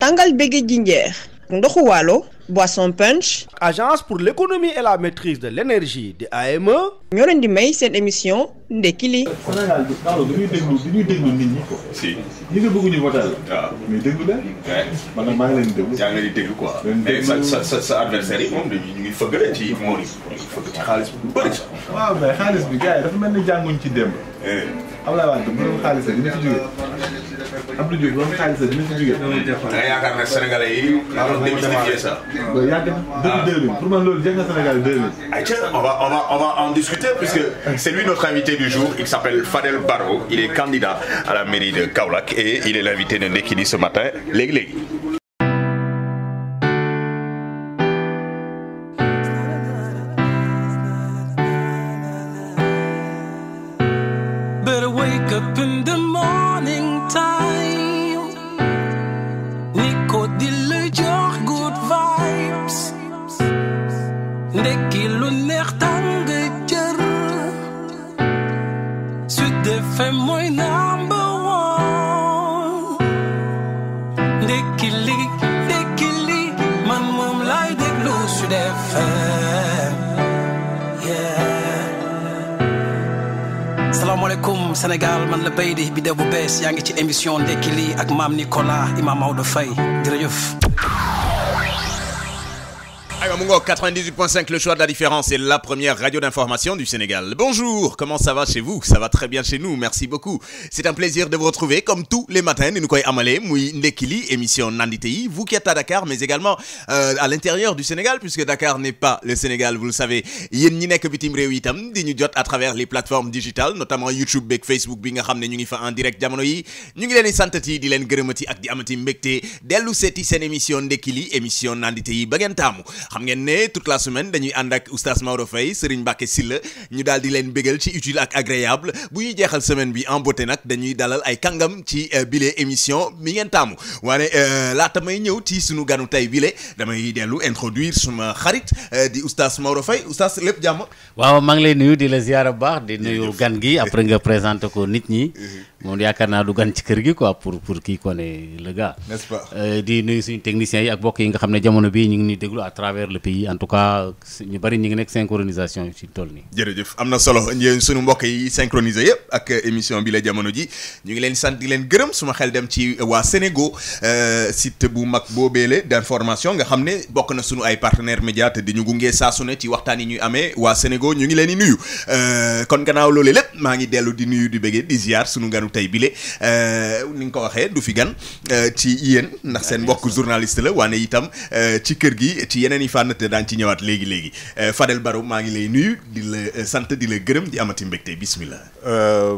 tàngal bége jinjeer ndoxu waalo boisson punch. Agence pour l'économie et la maîtrise de l'énergie de AME. ñoo leen di may seen émission ndekki li. Sénégal dañuy déglu nit ñi ko. si ñi nga bëgg ñu voter la. waaw mais déglu leen. man nag maa ngi leen di déglu. yaa ngi leen di déglu quoi. mais sa adversaire yi moom dañuy ñu ngi fëgg ci moom ñu ngi fëgg ci xaalis bu bëri sax. waaw mais xaalis bi gars yi dafa mel ni jànguñ ci démb. Abdoulaye Wade bu doon xaalis la dina fi jógee. Abdou Diouf bu doon xaalis la dina fi jógee. da nga yaakaar ne sénégalais yi. dañoo démystifier ça. waaw yàgg na depuis 2000 pour man loolu jël na Sénégal 2000. Aïcha, on va en discuter puisque c'est lui notre invité du jour. Il s'appelle Fadel Barro. Il est candidat à la mairie de Kaolack et il est l'invité de Ndekki li ce matin. Léegi. Better wake up in the morning time. Nico di la jox good vibes. Ndekki lu neex tàng jër. Sud FM mooy number one. Ndekki li man moom laay déglu Sud FM. Salaamaaleykum Sénégal man la Beydi bi de bu bees yaa ngi ci émission Ndekki li ak maam Nicolas Imam Maodo Faye jërëjëf. Alors mon gars, 98.5, le choix de la différence, c'est la première radio d'information du Sénégal. Bonjour, comment ça va chez vous? Ça va très bien chez nous, merci beaucoup. C'est un plaisir de vous retrouver comme tous les matins. Nous koy amale muy Ndekki li, émission Nandite yi, vous qui êtes à Dakar, mais également à l'intérieur du Sénégal, puisque Dakar n'est pas le Sénégal, vous le savez. Yéen ñi nekk bitim réew itam di ñu jot à travers les plateformes digitales, notamment YouTube beeg Facebook bi nga xam ne ñu ngi fa en direct jamono yi. Ñu ngi leen di santati di leen gërëmati ak di amati mbégte dellu seeti seen émission Ndekki li, émission Nandite yi ba ngeen taamu. Xam ngeen ne toute la semaine dañuy ànd ak oustaz Maodo Faye Serigne Mbacké Sylla ñu daal di leen bégal ci utile ak agréable bu ñuy jeexal semaine bi en beauté nag dañuy dalal ay kàngam ci bile émission mi ngeen taamu waane laata may ñëw ci sunu ganu tey bile damay dellu introduire suma xarit di oustaz Maodo Faye oustaz lépp jàmm. waaw maa ngi lay nuyu di la ziyaara bu baax di nuyu gan gi après nga présenté ko nit ñi moom yaakaar naa du gan ci kër gi quoi pour kii ko ne le gars. n'est-ce pas di nuyu suñu techniciens yi ak bokk yi nga xam ne jamono bii ñu ngi ñuy déglu à travers le pays en tout cas ñu bari ñu ngi nekk synchronisation ci toll nii. jërëjëf am na solo sunu mbokk yi synchronisé yëpp ak émission bi la jamono ji ñu ngi leen sant di leen gërëm suma xel dem ci waa Sénégo site bu mag boobeele d'information nga xam ne bokk na sunu ay partenaires médias te di ñu gunge saa su ne ci waxtaan yi ñuy amee waa Sénégo ñu ngi leen di nuyu kon gannaaw loolu lépp maa ngi dellu di nuyu di bëggee di ziar sunu ganu tey bile ni nga ko waxee du fi gan ci yéen ndax seen mbokk journaliste la waane itam ci kër gi ci yeneen i fànn te daan ci ñëwaat léegi Fadel Barro maa ngi lay nuyu di la sant di la gërëm di amati mbégte bismillah.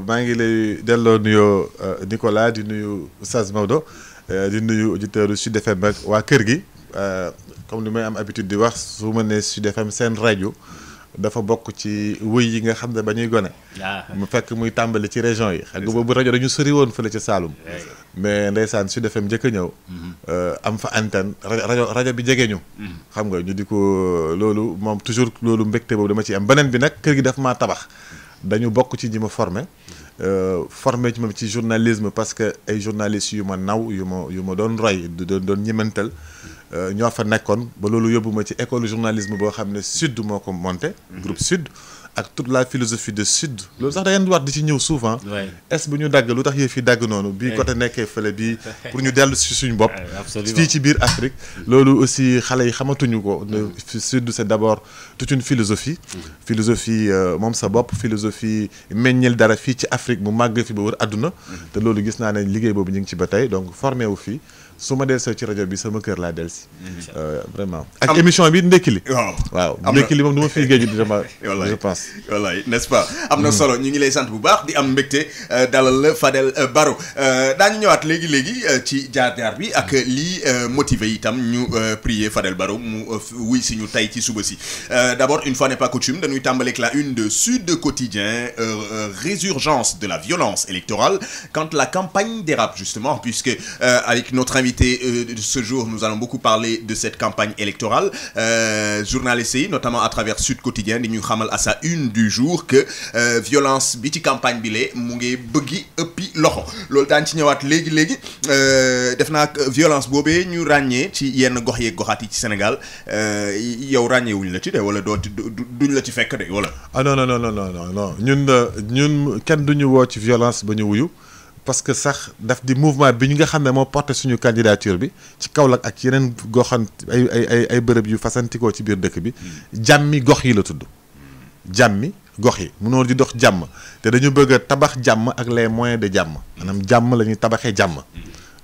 maa ngi lay delloo nuyoo Nicolas di nuyu Oustaz Maodo di nuyu auditeurs Sud FM ak waa kër gi comme li may am habitude di wax su ma nee Sud FM seen rajo dafa bokk ci wëy yi nga xam ne ba ñuy gone. mu fekk muy tàmbali ci région yi. xam nga boobu rajo dañu sori woon fële ca Saloum. mais ndeysaan Sud FM njëkk a ñëw. am fa antenne rajo bi jege ñu. xam nga ñu di ko loolu moom toujours loolu mbégte boobu dama ci am beneen bi nag kër gi daf maa tabax. dañu bokk ci ñi ma formé ci moom ci journalisme parce que ay journalistes yu ma naw yu ma doon roy doon ñemantal ñoo fa nekkoon ba loolu yóbbu ma ci école journalisme boo xam ne Sud moo ko monté groupe Sud ak toute la philosophie de Sud loolu sax da ngeen di wax di ci ñëw souvent est-ce bu ñu dagg lu tax yëf yi dagg noonu bii côté nekkee fële bii pour ñu dellu si suñu bopp fii ci biir Afrique loolu aussi xale yi xamatuñu ko Sud c'est d'abord toute une philosophie moom sa bopp philosophie meññeel dara fii ci Afrique mu màgg fi ba wër àdduna te loolu gis naa ne liggéey boobu ñu ngi ci ba tey donc formé wu fii su ma delsee ci rajo bi sama kër laa delsi vraiment ak émission bi Ndekki li waaw Ndekki li moom du ma fiy géej je pense wallaay n'est-ce pas am na solo ñu ngi lay sant bu baax di am mbégte dalal la Fadel Barro daañu ñëwaat léegi ci jaar-jaar bi ak lii motivé itam ñu prier Fadel Barro mu wuy si ñu tey ci suba si d'abord une fois n'est pas coutume dañuy tàmbaleek la une de Sud Quotidien résurgence de la violence électorale quand la campagne dérape justement puisque avec notre invité de ce jour nous allons beaucoup parler de cette campagne électorale journalistes yi notamment à travers Sud Quotidien di ñu xamal à sa une du jour que violence bi ci campagne bi lee mu ngi bëggi ëppi loxo loolu daan ci ñëwaat léegi def naa violence boobee ñu ràññee ci yenn gox yeeg goxaat yi ci Sénégal yow ràññeewuñ la ci de wala duñ la ci fekk de wala. ah non ñun kenn duñu woo ci violence ba ñu wuyu parce que sax daf di mouvement bi ñu nga xam ne moo porté suñu candidature bi ci Kaolack ak yeneen goxan ay bërëb yu fasantikoo ci biir dëkk bi jàmmi gox yi la tudd jàmmi gox yi mënoo di dox jàmm te dañu bëgg a tabax jàmm ak les moyens de jàmm maanaam jàmm la ñuy tabaxee jàmm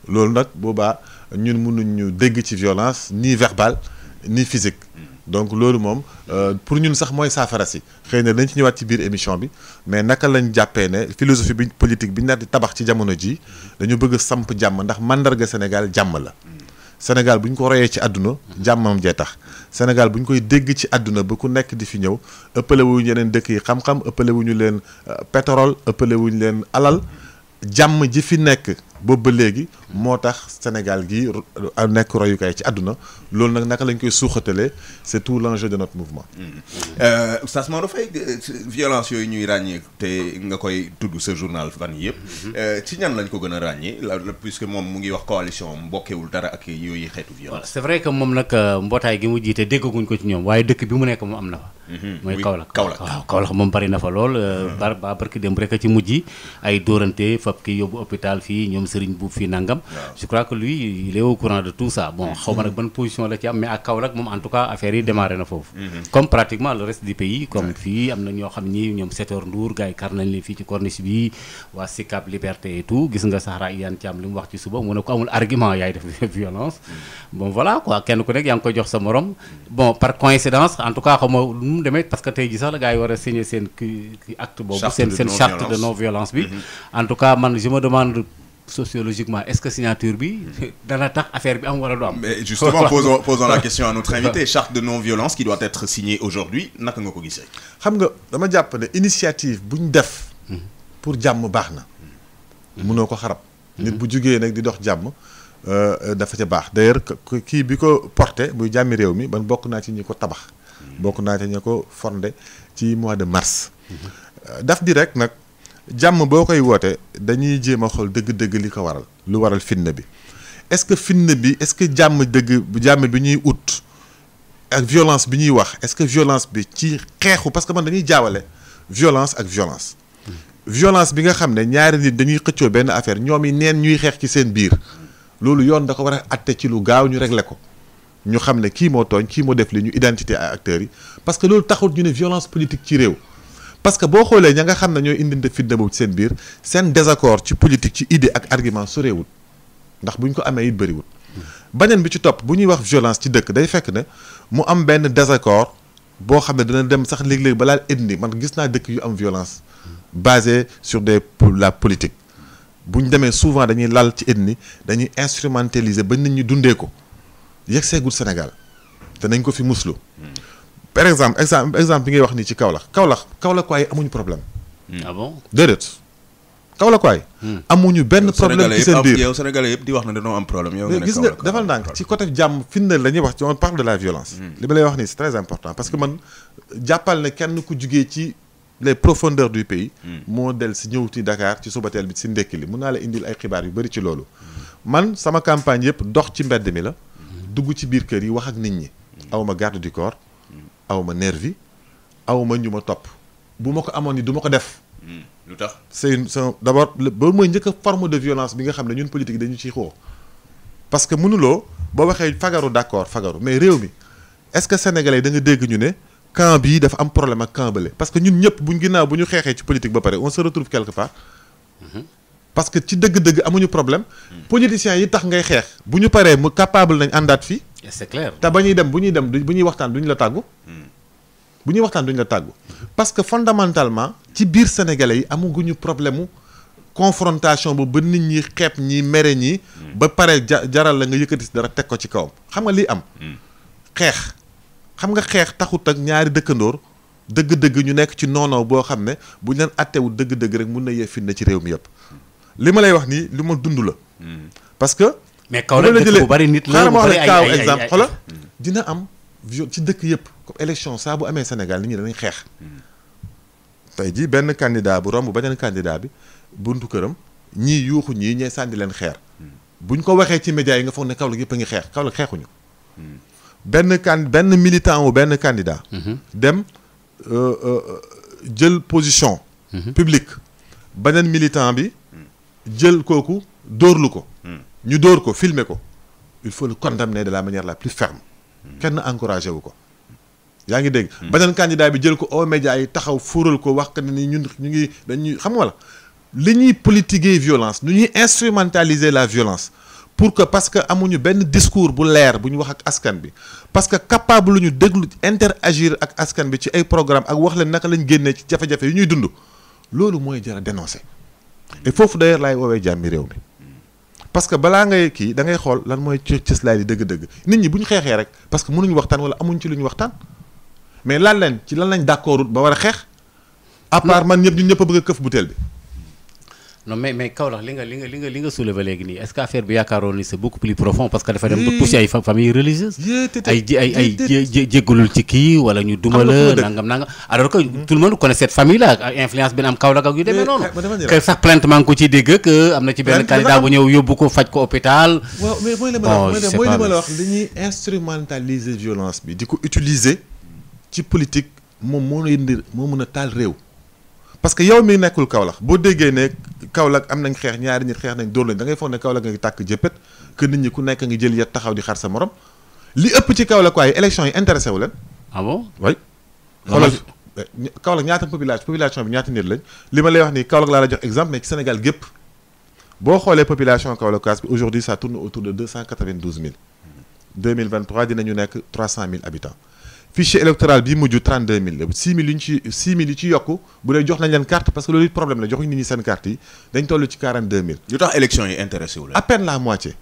loolu nag boobaa ñun mënuñu dégg ci violence ni verbale ni physique donc loolu moom pour ñun sax mooy saafara si xëy na dañ ci ñëwaat ci biir émission bi mais naka lañ jàppee ne philosophie bi politique bi ñu di tabax ci jamono ji dañu bëgg samp jàmm ndax mandarga Sénégal jàmm la Sénégal bu ñu ko royee ci àdduna jàmmam jee tax Sénégal bu ñu koy dégg ci àdduna ba ku nekk di fi ñëw ëppale wuñu yeneen dëkk yi xam-xam ëppale wuñu leen pétrole ëppale wuñu leen alal jàmm ji fi nekk boobu ba léegi moo tax Sénégal gi nekk royukaay ci àdduna loolu nag naka lañ koy suuxatalee c'est tout l'enjeu de notre mouvement. Oustaz Maodo Faye violence yooyu ñuy ràññee te nga koy tudd sa journal fan yii yëpp ci ñan lañ ko gën a ràññee puisque moom mu ngi wax coalition mbokkewul dara ak yooyu xeetu violence. c'est vrai que moom nag mbootaay gi mu jiite déggaguñ ko ci ñoom waaye dëkk bi mu nekk moom am na fa. mooy Kaolack waaw Kaolack moom bari na fa lool. barki démb rek a ci mujj ay dóorante fab ki yóbbu hôpital fii ñoom Serigne Boub fii nangam. je crois que lui il est au courant de tout ça bon xaw ma nag ban position la ci am mais ak Kaolack moom en tout cas affaire yi démarré na foofu. comme pratiquement le reste du pays comme fii am na ñoo xam ni ñoom Setor Ndour gars yi kar nañ leen fii ci corniche bi waa Sicap Liberté et tout gis nga Sahara Iyane Thiam li mu wax ci suba mu ne ko amul argument yaay def violence. bon voilà quoi kenn ku nekk yaa ngi koy jox sa morom bon par coïncidence en tout cas xaw ma nu mu demee parce que tey ji sax la gars yi war a signer seen acte boobu seen charte de non violence bi en tout cas man je me demande sociologiquement est-ce que signature bi dana tax affaire bi am wala du am. mais justement posons la question à notre invité charte de non-violence qui doit être signée aujourd'hui naka nga ko gisee. xam nga dama jàpp ne initiative bu ñu def pour jàmm baax na mënoo ko xarab nit bu jugee nag di dox jàmm dafa ca baax d'ailleurs kii bi ko porté muy jàmmi réew mi ban bokk naa ci ñi ko tabax bokk naa ci ñi ko fondé ci mois de mars daf di rek nag jàmm boo koy woote dañuy jéem a xool dëgg-dëgg li ko waral lu waral fitna bi est-ce que fitna bi est-ce que jàmm bi ñuy ut ak violence bi ñuy wax est-ce que violence bi ci xeexu parce que man dañuy jaawale violence ak violence violence bi nga xam ne ñaari nit dañuy xëccoo benn affaire ñoom yi neen ñuy xeex ci seen biir loolu yoon da ko war a atte ci lu gaaw ñu régler ko ñu xam ne kii moo tooñ kii moo def li ñu identité ay acteurs yi parce que loolu taxul ñu ne violence politique ci réew parce que boo xoolee ña nga xam ne ñooy indinte fitna boobu ci seen biir seen désaccord ci politique ci idée ak argument soreewul ndax bu ñu ko amee it bëriwul beneen bi ci topp bu ñuy wax violence ci dëkk day fekk ne mu am benn désaccord boo xam ne dina dem sax léeg-léeg balaa ethnie man gis naa dëkk yu am violence basée sur la politique bu ñu demee souvent dañuy lal ci ethnie dañuy instrumentaliser ba nit ñi dundee ko yegg seegul Sénégal te nañ ko fi muslu par exemple bi ngay wax nii ci Kaolack waaye amuñu problème. ah bon déedéet Kaolack waaye. amuñu benn problème ci seen biir yow Sénégalais yëpp di wax ne dañoo am problème. yow nga ne gis nga defal ndànk ci côté jàmm fitna la ñuy wax ci on parle de la violence. li ma lay wax nii c'est très important parce que man jàppal ne kenn ku jugee ci les profondeurs du pays. moo del si ñëw ci Dakar ci subateel bi si ndekki li mun naa la indil ay xibaar yu bëri ci loolu. man sama campagne yëpp dox ci mbedd mi la. dugg ci biir kër yi wax ak nit ñi. awma garde du corps. awma nervi awma ñu ma topp bu ma ko amoon ni du ma ko def. lu tax c'est d'abord ba mooy njëkk a forme de violence bi nga xam ne ñun politique dañu ciy xoo parce que mënuloo boo waxee fagaru d'accord fagaru mais réew mi est-ce que sénégalais da nga dégg ñu ne camp bii dafa am problème ak camp bële parce que ñun ñëpp buñ ginnaaw bu ñu xeexee ci politique ba pare on se retrouve quelque part. parce que ci dëgg-dëgg amuñu problème. politiciens yi tax ngay xeex bu ñu paree mu capable nañ àndaat fii. c'est clair te bu ñuy waxtaan duñu la tàggu. bu ñuy waxtaan duñu la tàggu. parce que fondamentalement ci biir sénégalais yi amaguñu problème mu confrontation bu ba nit ñi xeeb ñi mere ñi. ba pare jaral la nga yëkkati si dara teg ko ci kawam xam nga lii am. xeex xam nga xeex taxut ak ñaari dëkkandoor dëgg-dëgg ñu nekk ci noonoo boo xam ne bu ñu leen attewul dëgg-dëgg rek mun na yee fitna ci réew mi yëpp. li ma lay wax nii li ma dund la. parce que. mais kaw la dëkk bu bari nit la bu bari ay exemple xoolal dina am ci dëkk yëpp comme élection saa bu amee Sénégal nit ñi dañuy xeex. tey jii benn candidat bu romb beneen candidat bi buntu këram ñii yuuxu ñii ñee sànni leen xeer buñ ko waxee ci médias yi nga foog ne Kaolack yëpp a ngi xeex Kaolack xeexuñu benn militant wu benn candidat dem jël position publique beneen militant bi jël kooku dóorlu ko ñu dóor ko filmer ko il faut le condamner de la manière la plus ferme kenn encouragé wu ko yaa ngi dégg beneen candidat bi jël ko aux médias yi taxaw fuural ko wax que ni ñun ñu ngi dañuy xam nga la li ñuy politiquer violence nu ñuy instrumentaliser la violence pour que parce que amuñu benn discours bu leer bu ñu wax ak askan bi parce que capable lu ñu déglu interagir ak askan bi ci ay programme ak wax leen naka lañ génnee ci jafe-jafe yu ñuy dund loolu mooy jar a dénoncer et foofu d'ailleurs laay woowee jàmmi réew mi parce que balaa ngay kii da ngay xool lan mooy cëslaay li dëgg-dëgg nit ñi bu ñu xeexee rek parce que mënuñu waxtaan wala amuñ ci lu ñu waxtaan mais lan leen ci lan lañ d'accordut ba war a xeex à part man ñun ñëpp a bëgg a këf butéel bi. non mais Kaolack li nga soulevé léegi nii est-ce que affaire bi yaakaaroon ni c'est beaucoup plus profond parce que dafa dem ba toucher ay familles religieuses ay jéggulul ci kii wala ñu duma la nangam alors que tout le monde connaît cette famille là ak influence bi na am Kaolack ak yu demee noonu que sax plainte maa ngi ko ciy dégg que am na ci benn candidat bu ñëw yóbbu ko faj ko hôpital. waaw mais mooy li ma la wax dañuy instrumentaliser violence bi di ko utiliser ci politique moom moo mën a taal réew. parce que yow mi nekkul Kaolack boo déggee ne Kaolack am nañ xeex ñaari nit xeex nañ dóor lañ da ngay foog ne Kaolack nga ngi tàkk jëppët que nit ñi ku nekk ngi jël yet taxaw di xar sa morom li ëpp ci Kaolack waaye élection yi intéressé wu leen. ah bon oui. xoolal Kaolack ñaata population bi ñaata nit lañ li ma lay wax nii Kaolack laa la jox exemple mais ci Sénégal gépp boo xoolee population kaolackoise bi aujourd'hui ça tourne autour de 292 000 2023 dinañu nekk 300 000 habitants. fichier électoral bi mujj 32 000 la 6 000 yi ci yokku bu dee jox nañ leen carte parce que loolu it problème la joxuñ nit ñi seen carte yi dañ toll ci 42 000. lu tax élection yi intéressé wu la. à peine la moitié.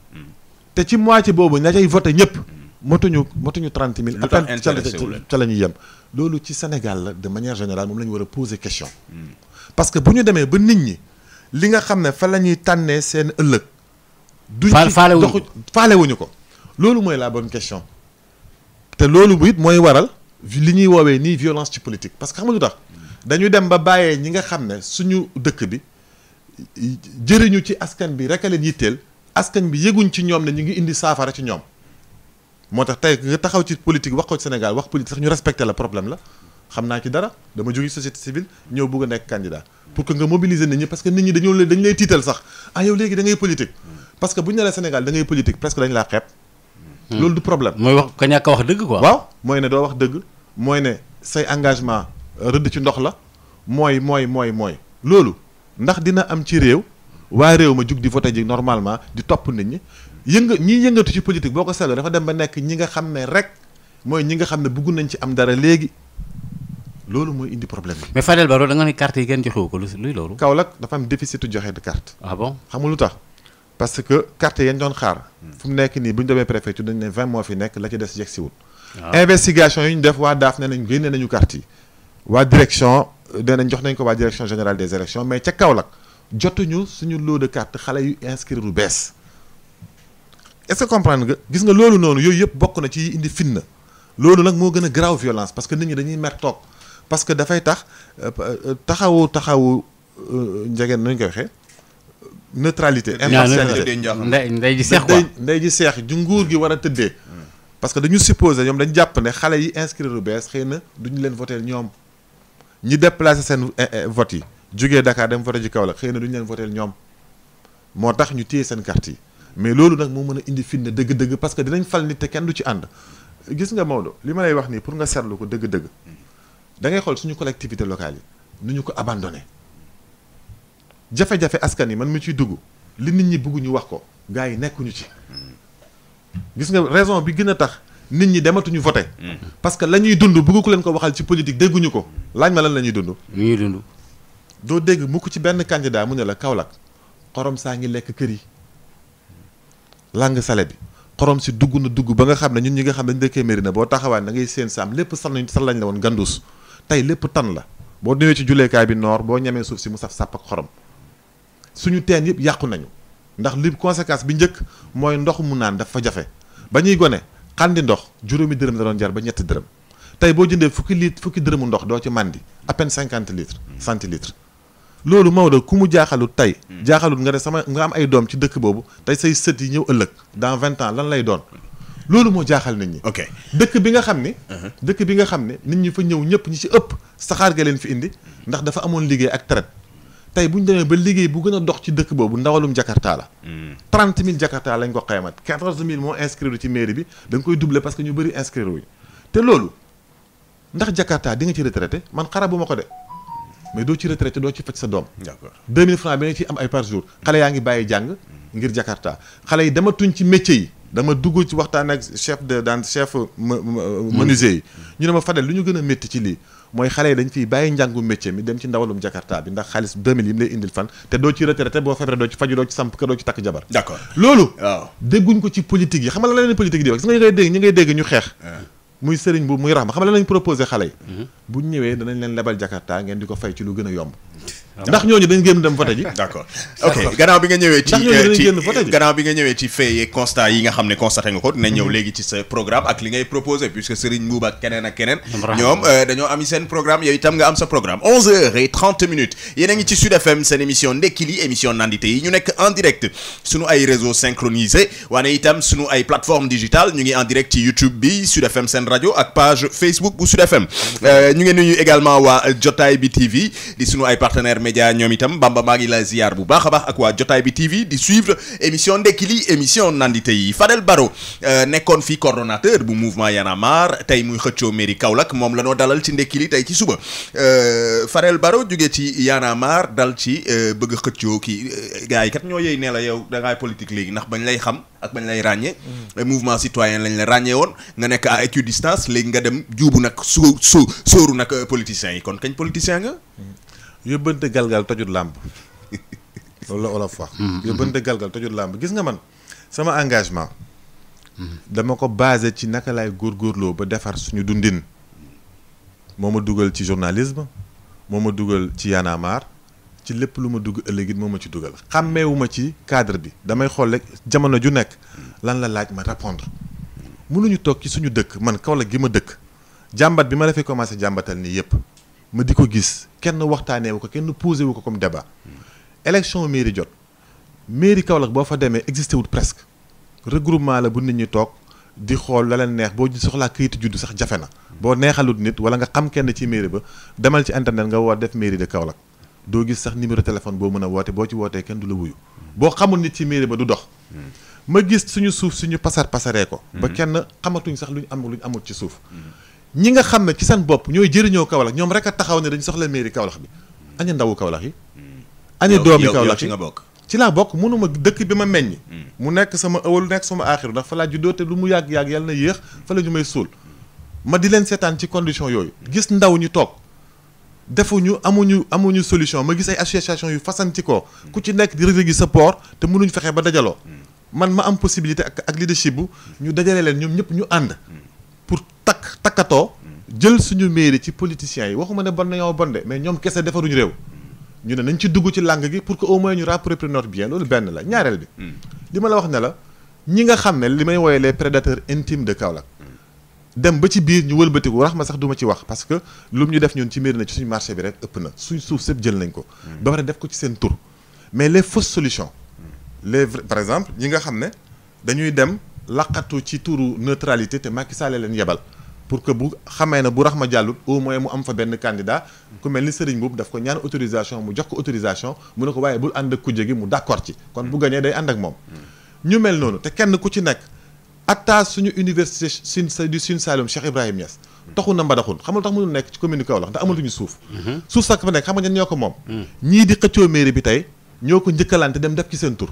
te ci moitié boobu ña cay voté ñëpp. motuñu 30 000. lu tax intéressé wu leen ca la ñuy yem. loolu ci Sénégal la de manière générale moom la ñu war a poser question. parce que bu ñu demee ba nit ñi li nga xam ne fa la ñuy tànnee seen ëllëg. duñ ci faalewuñu ko loolu mooy la bonne question. te loolu bu it mooy waral li ñuy woowee nii violence ci politique parce que xam nga lu tax dañu dem ba bàyyee ñi nga xam ne suñu dëkk bi jëriñu ci askan bi rek a leen yitteel askan bi yëguñ ci ñoom ne ñu ngi indi saafara ci ñoom moo tax tey nga taxaw ci politique wax ko ci Sénégal wax politique sax ñu respecté la problème la xam naa ci dara dama jóge société civile ñëw bëgg a nekk candidat pour que nga mobiliser nit ñi parce que nit ñi dañu lay tiital sax ah yow léegi da ngay politique parce que bu ñu ne la Sénégal da ngay politique presque dañ laa xeeb. loolu du problème. mooy wax ka ñàkk a wax dëgg quoi. waaw mooy ne doo wax dëgg mooy ne say engagement rëdd ci ndox la mooy loolu ndax dina am ci réew waa réew ma jug di voté ji normalement di topp nit ñi ñi yëngatu ci politique boo ko seetloo dafa dem ba nekk ñi nga xam ne rek mooy ñi nga xam ne bëgg nañ ci am dara léegi loolu mooy indi problème bi. mais Fadel Barro da nga ne carte yi kenn joxewu ko luy loolu. Kaolack dafa am déficit joxe de carte. ah bon xam nga lu tax. parce que carte yañ doon xaar fu mu nekk nii bu ñu demee préfecture dañ ne 20 moo fi nekk la ci des yegg si wul investigation yi ñu def waa daaf ne nañ génne nañu carte yi waa direction nee nañ jox nañ ko waa direction générale des élections mais ca Kaolack jotuñu suñu lot de carte xale yu inscrire lu bees est-ce que comprendre nga gis nga loolu noonu yooyu yëpp bokk na ci indi fitna loolu nag moo gën a grave violence parce que nit ñi dañuy mer toog parce que dafay tax taxawu njegeen nañu koy waxee neutralité impartialité ndey ji seex quoi ndey ji seex ju nguur gi war a tëddee parce que dañu supposé ñoom dañu jàpp ne xale yi inscrire lu bees xëy na duñu leen voté ñoom ñi déplacé seen vote yi jógee Dakar dem voté ji Kaolack xëy na duñu leen voté ñoom moo tax ñu téye seen carte yi mais loolu nag moo mën a indi fitna dëgg-dëgg parce que dinañ fal nit te kenn du ci ànd gis nga Maodo li ma lay wax nii pour nga seetlu ko dëgg-dëgg da ngay xool suñu collectivité locale yi nu ñu ko abandonné jafe-jafe askan yi man mi ciy dugg li nit ñi bëgg ñu wax ko gars yi nekkuñu ci gis nga raison bi gën a tax nit ñi dematuñu voté parce que la ñuy dund bëgg ku leen ko waxal ci politique dégguñu ko laaj ma lan la ñuy dund lu ñuy dund doo dégg mukk ci benn candidat mu ne la Kaolack xorom saa ngi lekk kër yi langue salé bi xorom si dugg na dugg ba nga xam ne ñun ñi nga xam ne dañu dëkkee Mérina boo taxawaan da ngay seen saam lépp sal lañ la woon gandus tey lépp tan la boo ñëwee ci julleekaay bi noor boo ñemee suuf si mu saf sàpp ak xorom suñu teen yëpp yàqu nañu ndax li conséquence bi njëkk mooy ndox mu naan dafa jafe ba ñuy gone xandi ndox juróomi dërëm la doon jar ba ñetti dërëm tey boo jëndee fukki dërëmu ndox doo ci màndi à peine 50 litres centilitres loolu Maodo ku mu jaaxalut tey jaaxalut nga ne nga am ay doom ci dëkk boobu tey say sët yi ñëw ëllëg dans 20 ans lan lay doon loolu moo jaaxal nit ñi. ok dëkk bi nga xam ne nit ñi fa ñëw ñëpp ñi ci ëpp saxaar ga leen fi indi ndax dafa amoon liggéey ak traite tey bu ñu demee ba liggéey bu gën a dox ci dëkk boobu ndawalum Jakarta la 30 000 Jakarta lañ ko xaymat 14 000 moo inscrire ci mairie bi da nga koy doubler parce que ñu bëri inscrire wuñ te loolu ndax Jakarta di nga ci retraité man xarabuma ko de mais doo ci retraité doo ci faj sa doom. d'accord 2000 francs bi nga ciy am ay par jour xale yaa ngi bàyyi jàng ngir Jakarta xale yi dematuñ ci métier yi dama dugg ci waxtaan ak chef menuisier yi ñu ne ma Fadel lu ñu gën a métti ci lii mooy xale yi dañ fiy bàyyi njàngu métier mi dem ci ndawalum Jakarta bi ndax xaalis 2000 yi mu lay indil fan te doo ci retraité boo feebaree doo ci faju doo ci samp kër doo ci takk jabar. d'accord loolu. waaw dégguñ ko ci politique yi xam nga la leen politique di wax gis nga ñi ngay dégg ñu xeex. muy sëriñ bu muy raxma xam nga la lañ proposé xale yi. bu ñu ñëwee danañ leen lebal Jakarta ngeen di ko fay ci lu gën a yomb. ndax ñooñu dañ génn dem vote ji. d'accord ok gannaaw bi nga ñëwee ci fait et constat yi nga xam ne constaté nga ko dinañ ñëw léegi ci sa programme ak li ngay proposé puisque Serigne Mboup ak keneen ñoom dañoo am seen programme yow itam nga am sa programme 11h30 yéen a ngi ci Sud FM seen émission ndekki li émission nandite yi ñu nekk en direct suñu ay réseaux synchronisés waane itam suñu ay plateforme digitale ñu ngi en direct ci YouTube bi Sud FM seen rajo ak page Facebook bu Sud FM ñu ngi nuyu également waa Jotaay bi TV di suñu ay partenaires média ñoom itam Bamba maa ngi la ziar bu baax a baax ak waa Jotaay bi TV di suivre émission ndekki li émission nandite yi Fadel Barro nekkoon fii coordonnateur bu mouvement Y'en a marre tey muy xëccoo mairie Kaolack moom la noo dalal ci ndekki li tey ci suba Fadel Barro jógee ci Y'en a marre dal ci bëgg xëccoo kii gars yi kat ñoo yey ne la yow da ngaay politique léegi ndax bañ lay xam ak bañ lay ràññee mouvement citoyen lañ la ràññee woon nga nekk à équidistance léegi nga dem juubu nag sóoru nag politiciens yi kon kañ politicien nga yóbbante galgal tojut làmb loolu la olof wax yóbbante galgal tojut làmb gis nga man sama engagement dama ko basé ci naka laay góorgóorloo ba defar suñu dundin moo ma dugal ci journalisme moo ma dugal ci Y'en a marre ci lépp lu ma dugg ëllëg it moo ma ci dugal xàmmeewuma ci cadre bi damay xool rek jamono ju nekk lan la laaj ma répondre mënuñu toog ci suñu dëkk man Kaolack gi ma dëkk jàmbat bi ma la fi commencé jàmbatal nii yépp ma di ko gis kenn waxtaanee wu ko kenn posé wu ko comme débat élection mairie jot mairie Kaolack boo fa demee existé wut presque regroupement la bu nit ñi toog di xool la leen neex boo soxlaa kayitu juddu sax jafe na boo neexalut nit wala nga xam kenn ci mairie ba demal ci internet nga woo def mairie de Kaolack doo gis sax numéro téléphone boo mën a woote boo ci wootee kenn du la wuyu boo xamul nit ci mairie ba du dox ma gis suñu suuf suñu pasaree ko ba kenn xamatuñ sax luñ amul ci suuf ñi nga xam ne ci seen bopp ñooy jëriñoo Kaolack ñoom rek a taxaw ne dañ soxla mairie Kaolack bi aña ndawu Kaolack yi aña doomi Kaolack yi ci laa bokk mënuma dëkk bi ma meññ mu nekk sama ëwal nekk sama aaxiru ndax fa laa juddoo te lu mu yàgg-yàgg yàlla na yéex fa la ñu may suul ma di leen seetaan ci condition yooyu gis ndaw ñu toog defuñu amuñu solution ma gis ay association yu fasanti ko ku ci nekk di rëg-rëgi sa port te mënuñ fexe ba dajaloo man ma am possibilité ak leadership bu ñu dajale leen ñoom ñëpp ñu ànd pour takkatoo jël suñu mairie ci politiciens yi waxuma ne bon nañoo bonde mais ñoom kese defaruñu réew ñu ne nañ ci dugg ci langue gi pour que au moins ñu rapproprier notre bien loolu benn la ñaareel bi li ma la wax ne la ñi nga xam ne li may wooye les prédateurs intimes de Kaolack dem ba ci biir ñu wëlbatiku wax ma sax duma ci wax parce que lu mu ñu def ñun ci mairie na ci suñu marché bi rek ëpp na suñ suuf sëpp jël nañ ko ba pare def ko ci seen tur mais les fausses solutions par exemple ñi nga xam ne dañuy dem laqatu ci turu neutralité te Macky Sall leen yebal pour que bu xamee ne bu rax ma jàllut au moins mu am fa benn candidat ku mel ni Serigne Mboup daf ko ñaan autorisation mu jox ko autorisation mu ne ko waaye bul ànd ak kujje gi mu d'accord ci kon bu gañee day ànd ak moom ñu mel noonu te kenn ku ci nekk atta suñu université du Sine Saloum Cheikh Ibrahim Niass taxul na mbadaxul xamul tax mënul nekk ci commune Kaolack ndax amatuñu suuf suuf sax fa nekk xam nga ñoo ko moom ñii di xëccoo mairie bi tey ñoo ko njëkkalante dem def ci seen tur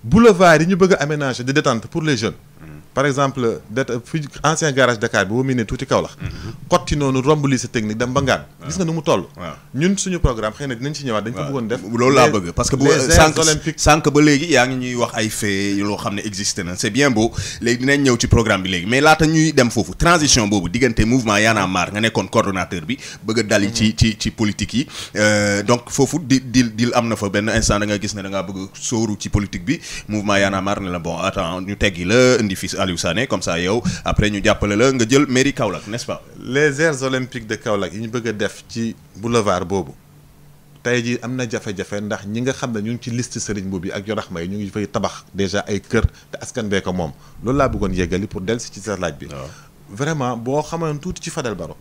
boulevard yi ñu bëgg a aménager de détente pour les jeunes par exemple fi ancien garage Dakar bi boo mu ne tuuti Kaolack xotti noonu romb lycée technique dem ba ngaan gis nga nu mu toll ñun suñu programme xëy na dinañ ci ñëwaat dañ ko bëggoon def loolu laa bëgg parce que bu sànq ba léegi yaa ngi ñuy wax ay fait loo xam ne existé na c'est bien beau léegi dinañ ñëw ci programme bi léegi mais laata ñuy dem foofu transition boobu diggante mouvement Y'en a marre nga nekkoon coordonnateur bi bëgg a dali ci politique yi donc foofu di am na fa benn instant da nga gis ne da ngaa bëgg sóoru ci politique bi mouvement Y'en a marre ne la bon attends ñu teggi la indi fi Aliou Sané comme ça yow après ñu jàppale la nga jël mairie Kaolack n'est-ce pas les aires olympiques de Kaolack yi ñu bëgg a def ci boulevard boobu tey jii am na jafe-jafe ndax ñi nga xam ne ñu ngi ci liste Serigne Mboup bi ak Yorax May ñu ngi fay tabax déjà ay kër te askan bee ko moom loolu laa bëggoon yeggali pour dellu si ci sa laaj bi. vraiment boo xamoon tuuti ci Fadel Barro.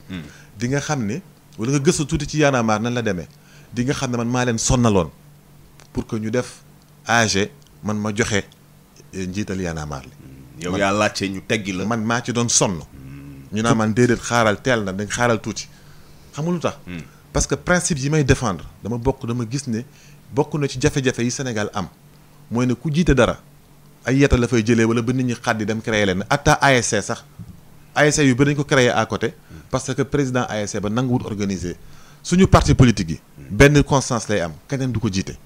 di nga xam ne wala nga gëstu tuuti ci Y'en a marre nan la demee di nga xam ne man maa leen sonnaloon pour que ñu def AG man ma joxe njiital Y'en a marre li. yow yaa laajte ñu teggi la. man maa ci doon sonn. ñu naa man déedéet xaaral teel na dañ xaaral tuuti xam nga lu tax. parce que principe yi may défendre dama gis ne bokk na ci jafe-jafe yi Sénégal am mooy ne ku jiite dara ay yeta la fay jëlee wala ba nit ñi xaddi dem créer leen atta ASC sax ASC yu bëri dañ ko créer à côté parce que président ASC ba nanguwut organiser suñu parti politique yi benn constance lay am keneen du ko jiite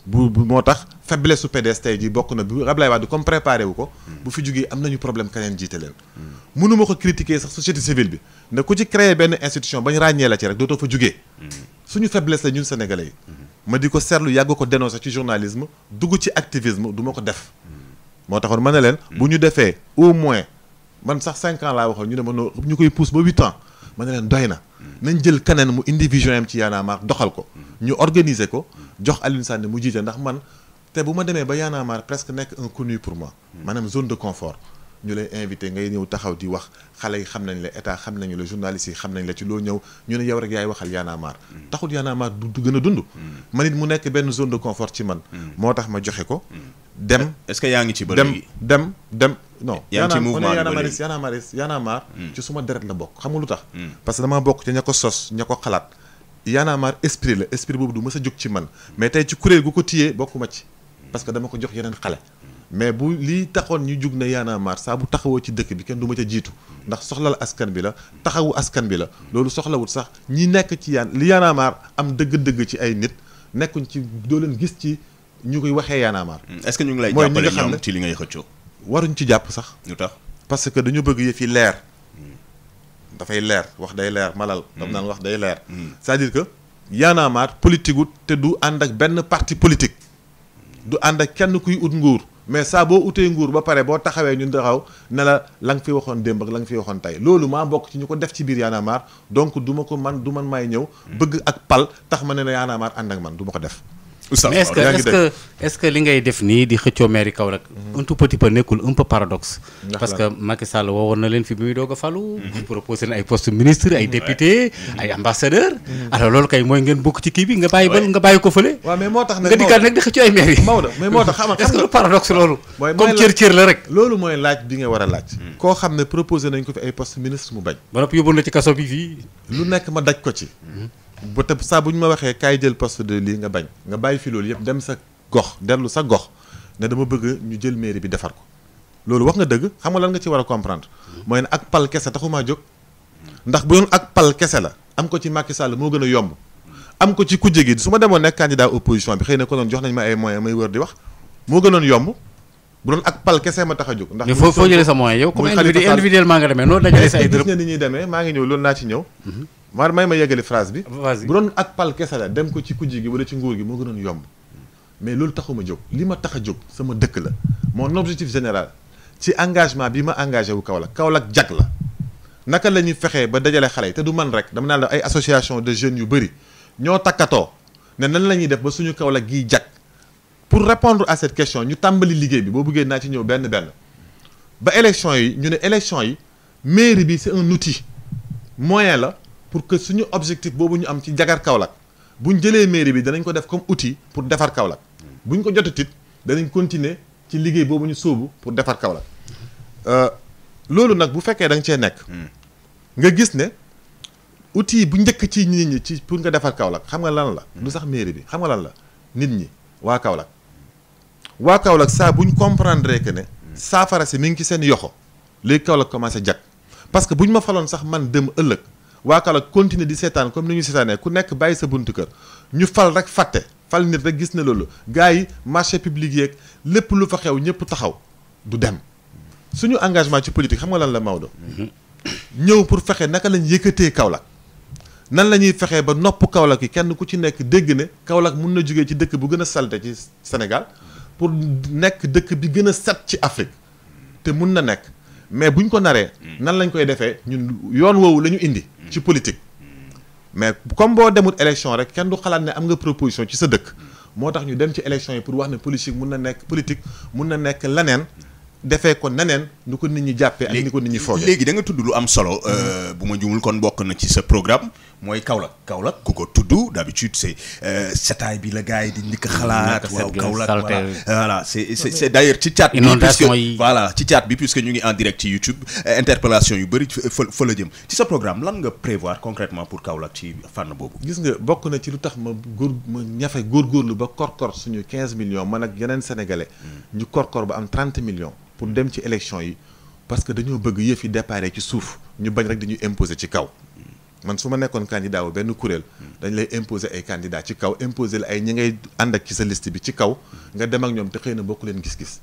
bu moo tax faiblesse su PDS tey jii bokk na bu Ablaye Wade comme préparé wu ko bu fi jógee am nañu problème keneen jiite leen mënuma ko critiquer sax société civile bi ne ku ci créer benn institution bañ ràññee la ci rek dootoo fa jógee suñu faiblesse la ñun sénégalais yi ma di ko seetlu yàgg ko dénoncer ci journalisme dugg ci activisme du ma ko def moo taxoon ma ne leen bu ñu defee au moins man sax 5 ans laa waxoon ñu ne ma noo ñu koy pousse ba 8 ans ma ne leen doy na nañ jël keneen mu indi vision am ci Y'en a marre doxal ko ñu organiser ko jox Alioune Sane mu jiite ndax man te bu ma demee ba Y'en a marre presque nekk un connu pour moi maanaam zone de confort ñu lay invité ngay ñëw taxaw di wax xale yi xam nañ la état xam nañu la journaliste yi xam nañ la ci loo ñëw ñu ne yow rek yaay waxal Y'en a marre taxul Y'en a marre du gën a dund man it mu nekk benn zone de confort ci man moo tax ma joxe ko dem est-ce que yaa ngi ci ba léegi dem non yaa ngi ci mouvement bi Y'en a marre ci suma deret la bokk xam nga lu tax parce que damaa bokk ci ña ko sos ña ko xalaat Y'en a marre esprit la esprit boobu du mës a jóg ci man mais tey ci kuréel gu ko téyee bokkuma ci parce que dama ko jox yeneen xale mais bu lii taxoon ñu jug na Y'en a marre saa bu taxawoo ci dëkk bi kenn du ma ca jiitu ndax soxlal askan bi la taxawu askan bi la loolu soxlawut sax ñi nekk ci li Y'en a marre am dëgg-dëgg ci ay nit nekkuñ ci doo leen gis ci ñu koy waxee Y'en a marre. est-ce que ñu ngi lay jàppale ñoom ci li ngay xëccoo. waruñ ci jàpp sax. lu tax parce que dañu bëgg yëf yi leer. dafay leer wax day leer malal. dam naan wax day leer. c'est-à-dire que Y'en a marre politique wut te du ànd ak benn parti politique. du ànd ak kenn kuy ut nguur. mais saa boo utee nguur ba pare boo taxawee ñun taxaw ne la nga fi waxoon démb ak la nga fi waxoon tey loolu maa bokk ci ñu ko def ci biir Y'en a marre donc du man maay ñëw. bëgg ak pal tax ma ne na Y'en a marre ànd ak man du ma ko def. mais est-ce que li ngay def nii di xëccoo mairie Kaolack un tout petit peu nekkul un peu paradoxe parce que Macky Sall woowoon na leen fi bi muy doog a falu proposé na ay poste ministre ay député ay ambassadeur alors loolu kay mooy ngeen bokk ci kii bi nga bàyyi ko fële waaw mais moo tax nag nga dikkaat nag di xëccoo ay mairie Maodo mais moo tax xam nga est-ce que lu paradoxe loolu comme cër la rek loolu mooy laaj bi nga war a laaj koo xam ne proposé nañ ko fi ay poste ministre mu bañ ba noppi yóbbu na ci kaso bi fii lu nekk ma daj ko ci ba te saa bu ñu ma waxee kaay jël poste de lii nga bañ nga bàyyi fi loolu yëpp dem sa gox dellu sa gox ne dama bëgg ñu jël mairie bi defar ko loolu wax nga dëgg xam nga lan nga ci war a comprendre mooy ne ak pal kese taxumaa jóg ndax bu doon ak pal kese la am ko ci Macky Sall moo gën a yomb am ko ci kujje gi su ma demoon nekk candidat opposition bi xëy na ko doon jox nañ ma ay moyens may wër di wax moo gënoon yomb bu doon ak pal kese ma tax a jóg ndax mais foo jëlee sa moyen yow comme individuellement nga demee noonu dajale sa ay dërëm gis nga ni ñuy demee maa ngi ñëw loolu naa ci ñëw may ma yeggali phrase bi bu doon ak pal kese la dem ko ci kujje gi wala ci nguur gi moo gënoon yomb mais loolu taxuma jóg li ma tax a jóg sama dëkk la mon objectif général ci engagement bi ma engagé wu Kaolack jag la naka la ñuy fexee ba dajale xale yi te du man rek dama naan la ay association de jeunes yu bëri ñoo takkatoo ne nan la ñuy def ba suñu Kaolack gii jag pour répondre à cette question ñu tàmbali liggéey bi boo bëggee naa ci ñëw benn ba élection yi ñu ne élection yi mairie bi c'est un outil moyen la pour que suñu objectif boobu ñu am ci jagar Kaolack buñ jëlee mairie bi danañ ko def comme outil pour defar Kaolack buñ ko jotatit danañ continuer ci liggéey boobu ñu sóobu pour defar Kaolack loolu nag bu fekkee da nga cee nekk nga gis ne outil bu njëkk ci nit ñi ci pour nga defar Kaolack xam nga lan la du sax mairie bi xam nga lan la nit ñi waa Kaolack saa buñ comprendre que ne saafara si mi ngi ci seen yoxo léegi Kaolack commencé jag parce que buñ ma faloon sax man dem ëllëg waa Kaolack continuer di seetaan comme ni ñu seetaanee ku nekk bàyyi sa buntu kër ñu fal rek fàtte fal nit rek gis ne loolu gars yi marché public yeeg lépp lu fa xew ñëpp taxaw du dem suñu engagement ci politique xam nga lan la Maodo ñëw pour fexe naka lañ yëkkatee Kaolack nan la ñuy fexee ba nopp Kaolack yi kenn ku ci nekk dégg ne Kaolack mun na jógee ci dëkk bu gën a salte ci Sénégal pour nekk dëkk bi gën a set ci Afrique te mun na nekk mais buñ ko naree nan lañ koy defee ñun yoon woowu la ñu indi ci politique mais comme boo demut élection rek kenn du xalaat ne am nga proposition ci sa dëkk moo tax ñu dem ci élection yi pour wax ne politique mun na nekk leneen defee ko neneen nu ko nit ñi jàppee ak ni ko nit ñi foogee. léegi da nga tudd lu am solo bu ma juumul kon bokk na ci sa programme mooy Kaolack ku ko tudd d'habitude c'est setaay bi la gars yi di njëkk a xalaat. waaw Kaolack voilà c'est d'ailleurs ci chat bi inondation yi voilà ci chat bi puisque ñu ngi en direct ci YouTube interpellation yu bëri fa la jëm ci sa programme lan nga prévoir concrètement pour Kaolack ci fànn boobu. gis nga bokk na ci lu tax ma ñafe góorgóorlu ba korkor suñu 15 millions man ak yeneen sénégalais ñu korkor ba am 30 millions pour dem ci élection yi parce que dañoo bëgg yëf yi déparé ci suuf ñu bañ rek dañuy imposer ci kaw man su ma nekkoon candidat wu benn kuréel dañ lay imposer ay candidat ci kaw imposer la ay ñi ngay ànd ak ci sa liste bi ci kaw nga dem ak ñoom te xëy na bokk leen gis-gis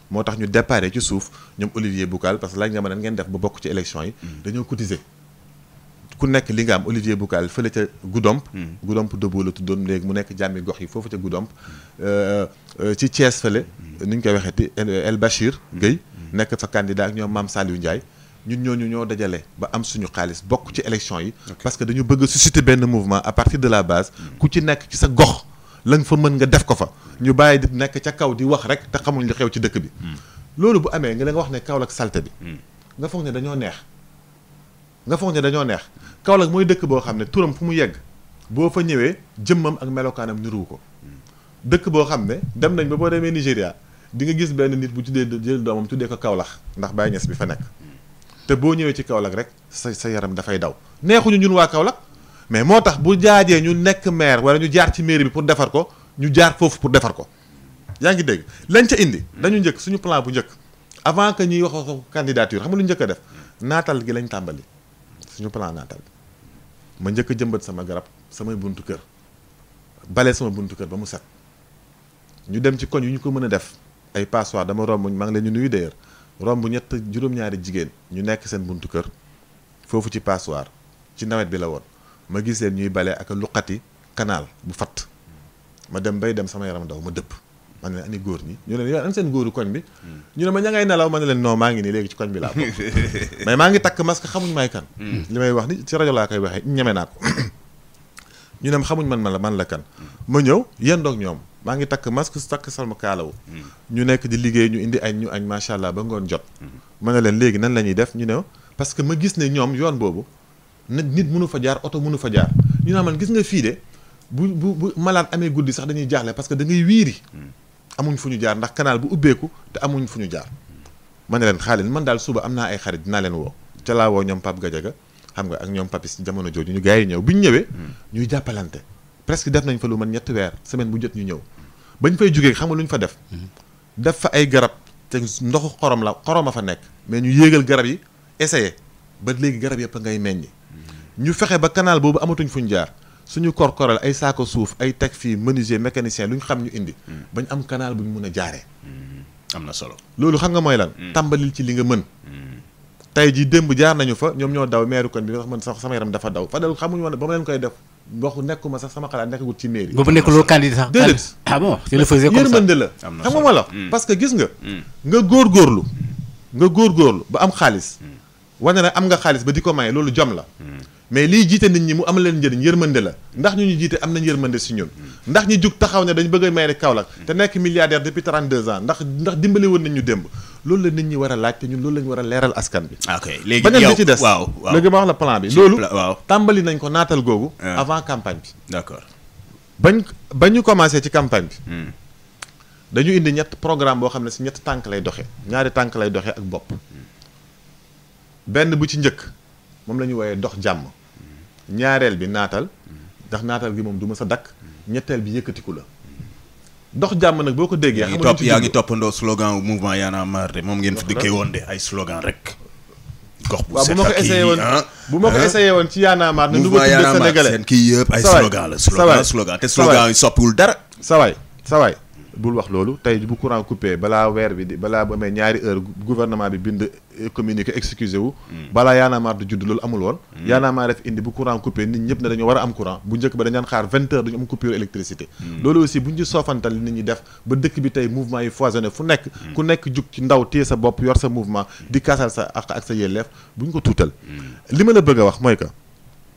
moo tax ñu déparé ci suuf ñoom Olivier Boucal parce que laaj nga ma nan ngeen def ba bokk ci élection yi dañoo cotiser ku nekk li nga am Olivier Boucal fële ca Goudomp Debout la tuddoon léegi mu nekk jàmmi gox yi foofu ca Goudomp ci Thiès fële ni ñu koy waxeeti El Bachir Gueye nekk fa candidat ak ñoom Mame Saliou Ndiaye ñun ñooñu ñoo dajale ba am suñu xaalis bokk ci élection yi parce que dañu bëgg a susciter benn mouvement à partir de la base ku ci nekk ci sa gox la nga fa mën nga def ko fa ñu bàyyi di nekk ca kaw di wax rek te xamuñ li xew ci dëkk bi loolu bu amee nga wax ne Kaolack salte bi nga foog ne dañoo neex Kaolack mooy dëkk boo xam ne turam fu mu yegg boo fa ñëwee jëmmam ak melokaanam niruwu ko dëkk boo xam ne dem nañ ba boo demee Nigéria di nga gis benn nit bu tuddee jël doomam tuddee ko Kaolack ndax Baye Niass bi fa nekk te boo ñëwee ci Kaolack rek sa yaram dafay daw neexuñu ñun waa Kaolack mais moo tax bu jaajee ñu nekk maire wala ñu jaar ci mairie bi pour defar ko ñu jaar foofu pour defar ko yaa ngi dégg lañ ca indi dañu njëkk suñu plan bu njëkk avant que ñuy wax candidature xam nga lu njëkk a def naatal gi lañ tàmbali suñu plan naatal ma njëkk a jëmbat sama garab samay buntu kër bale sama buntu kër ba mu set ñu dem ci koñ yu ñu ko mën a def ay passoire dama romb maa ngi leen ñu nuyu d'ailleurs romb juróom-ñaari jigéen ñu nekk seen buntu kër foofu ci passoire ci nawet bi la woon ma gis leen ñuy bale ak luqati canal bu fatt ma dem bay dem sama yaram daw ma dëpp ma ne leen ani góor ñi ñu ne yow an seen góoru koñ bi ñu ne ma ña ngay nelaw ma ne leen non maa ngi nii léegi ci koñ bi laa bokk mais maa ngi takk masque xamuñ may kan li may wax ni ci rajo laa koy waxee ñeme naa ko ñu ne xamuñ man la kan ma ñëw yendoog ñoom maa ngi takk masque takk salma kaalawu ñu nekk di liggéey ñu indi añ ñu añ macha allah ba ngoon jot ma ne leen léegi nan la ñuy def ñu ne parce que ma gis ne ñoom yoon boobu nit mënu fa jaar oto mënu fa jaar ñu ne man gis nga fii de bu malade amee guddi sax dañuy jaaxle parce que da ngay wiiri amuñ fu ñu jaar ndax canal bu ubbeeku te amuñ fu ñu jaar ma ne leen xaalis man daal suba am naa ay xarit dinaa leen woo ca laa woo ñoom Pape Gadiaga xam nga ak ñoom Papis jamono jooju ñu gars yi ñëw bi ñu ñëwee ñuy jàppalante presque def nañ fa lu man 3 weer semaine bu jot ñu ñëw bañ fay jógee xam nga lu ñu fa def fa ay garab te ndoxu xorom a fa nekk mais ñu yéegal garab yi essayé ba léegi garab yëpp ngay meññi ñu fexe ba canal boobu amatuñ fu ñu jaar suñu korkoral ay saako suuf ay teg fii menuisier mécanicien lu ñu xam ñu indi bañ am canal bu ñu mun a jaaree am na solo loolu xam nga mooy lan tàmbalil ci li nga mën tey jii démb jaar nañu fa ñoom ñoo daw maire kon bi wax man sax sama yaram dafa daw Fadel xamuñu woon ba ma leen koy def waxu nekkuma sax sama xalaat nekkagul ci mairie boobu nekkuloo candidat sax déedéet ah bon tu le faisais comme ça yërmande la xam nga ma la parce que gis nga góorgóorlu ba am xaalis wane na am nga xaalis ba di ko maye loolu jom la mais liy jiite nit ñi mu am leen njëriñ yërmande la ndax ñu jiite am nañ yërmande si ñun ndax ñi jug taxaw ne dañ bëgg a may rek Kaolack te nekk milliardaire depuis 32 ans ndax dimbali woon nañ ñu démb loolu la nit ñi war a laaj te ñun loolu la ñu war a leeral askan bi ok léegi beneen bi ci des waaw léegi ma wax la plan bi loolu waaw tàmbali nañ ko naatal googu avant campagne bi d'accord bañ ñu commencé ci campagne bi dañu indi programme boo xam ne si 3 tànk lay doxee 2 tànk lay doxee ak bopp benn bu ci njëkk moom la ñu woowee dox jàmm ñaareel bi naatal ndax naatal gi moom du ma sa dakk ñetteel bi yëkkatiku la dox jàmm nag boo ko déggee xam nga yaa ngi toppandoo slogan mouvement Y'en a marre de moom ngeen fi dëkkee woon de ay slogan rek gox bu set bu ma ko essayé woon ci Y'en a marre ne mouvement Y'en a marre seen kii yëpp ay slogan la slogan te slogan yi soppiwul dara sawaay bul wax loolu tey bu courant coupé balaa weer bi balaa bu amee 2 heures gouvernement bi bind communiqué excusé wu balaa Y'en a marre du judd loolu amul woon Y'en a marre def indi bu courant coupé nit ñëpp ne dañoo war a am courant bu njëkk ba dañ daan xaar 20 heures dañu am coupure électricité loolu aussi buñ ci soofantal nit ñi def ba dëkk bi tey mouvement yi foisonné fu nekk ku nekk jug ci ndaw téye sa bopp yor sa mouvement di kaasal sa ak sa yelleef buñ ko tuutal li ma la bëgg a wax mooy que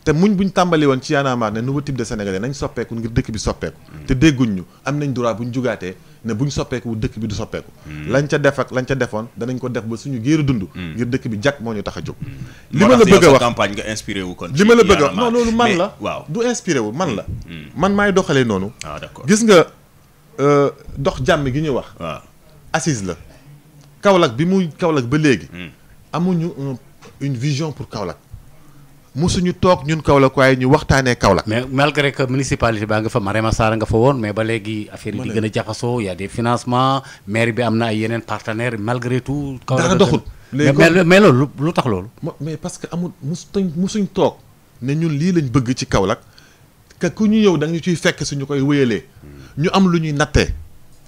te buñ tàmbali woon ci Y'en a marre ne nouveau type de sénégalais nañ soppeeku ngir dëkk bi soppeeku te dégguñ ñu am nañ droit buñ jugaatee ne buñ soppeeku dëkk bi du soppeeku lañ ca def ak lañ ca defoon danañ ko def ba suñu géeru dund ngir dëkk bi jag moo ñu tax a jóg li ma la bëgg a wax campagne nga inspiré wu kon li ma la bëgg a wax non loolu man la waaw du inspiré wu man la man maay doxalee noonu d'accord gis nga dox jàmm gi ñu wax waaw assise la Kaolack bi muy Kaolack ba léegi amuñu une vision pour Kaolack musuñu toog ñun Kaolack waaye ñu waxtaanee Kaolack. mais malgré que municipalité baa nga fa Marème Sarr nga fa woon mais ba léegi affaire yi di gën a jaxasoo y a des financements maire bi am na ay yeneen partenaires malgré tout. dara doxul mais loolu lu tax loolu. mais parce que amul musuñ toog ne ñun lii lañ bëgg ci Kaolack que ku ñu ñëw da nga ñu ciy fekk suñu koy wéyalee. ñu am lu ñuy nattee.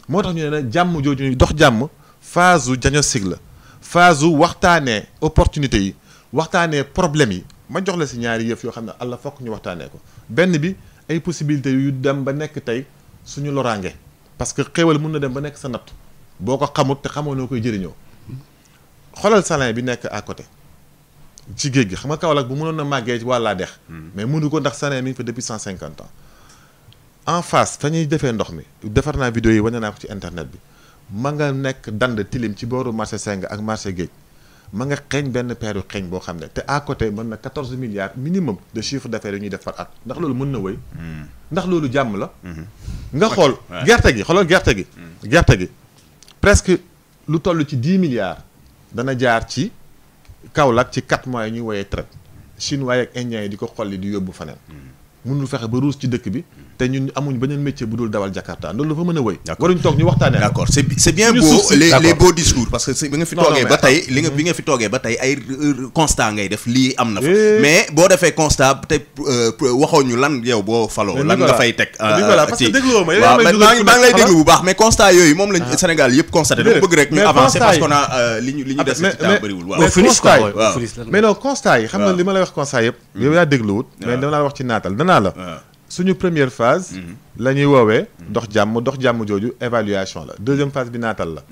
moo tax ñu ne jàmm jooju ñuy dox jàmm phase su diagnostic la phase su waxtaanee opportunité yi waxtaanee problème yi. ma jox la si ñaari yëf yoo xam ne Allah fokk ñu waxtaanee ko benn bi ay possibilités yu dem ba nekk tey suñu loraange parce que xéewal mun na dem ba nekk sa natt boo ko xamut te xamoo noo koy jëriñoo xoolal salin bi nekk à côté ci géej gi xam nga Kaolack bu mënoon na màggee wàllaa dex mais mënu ko ndax salin mi ngi fa depuis 150 ans en face fa ñuy defee ndox mi defar naa vidéo yi wane naa ko ci internet bi ma nga nekk dand tilim ci booru marché Seng ak marché géej ma nga xeeñ benn peeru xeeñ boo xam ne te à côté mën na 14 milliards minimum de chiffre d'affaires yu ñuy def par at ndax loolu mën na wëy ndax loolu jàmm la nga xool gerte gi xoolal gerte gi presque lu toll ci 10 milliards dana jaar ci Kaolack ci 4 mois yi ñuy woyee traite chinois ak indiens yi di ko xolli di yóbbu faneen mënul fexe ba ruus ci dëkk bi te ñun amuñ beneen métier bu dul dawal Jakarta loolu dafa mën a wëy waruñ toog ñu waxtaanee d'accord c'est bien beau les beaux discours parce que bi nga fi toogee ba tey bi nga fi toogee ba tey ay constat ngay def lii am na fa mais boo defee constat te waxoo ñu lan yow boo faloo lan nga fay teg parce que dégloo ma waaw maa ngi lay déglu bu baax mais constat yooyu moom lañ Sénégal yëpp constaté dama bëgg rek ñu avancer parce qu'on a li ñu des ci temps bëriwul waaw mais non constat yi xam nga li ma lay wax constat yëpp yow yaa dégluwut mais dama la wax ci naatal danaa la suñu première phase la ñuy woowee dox jàmm jooju évaluation la deuxième phase bi naatal la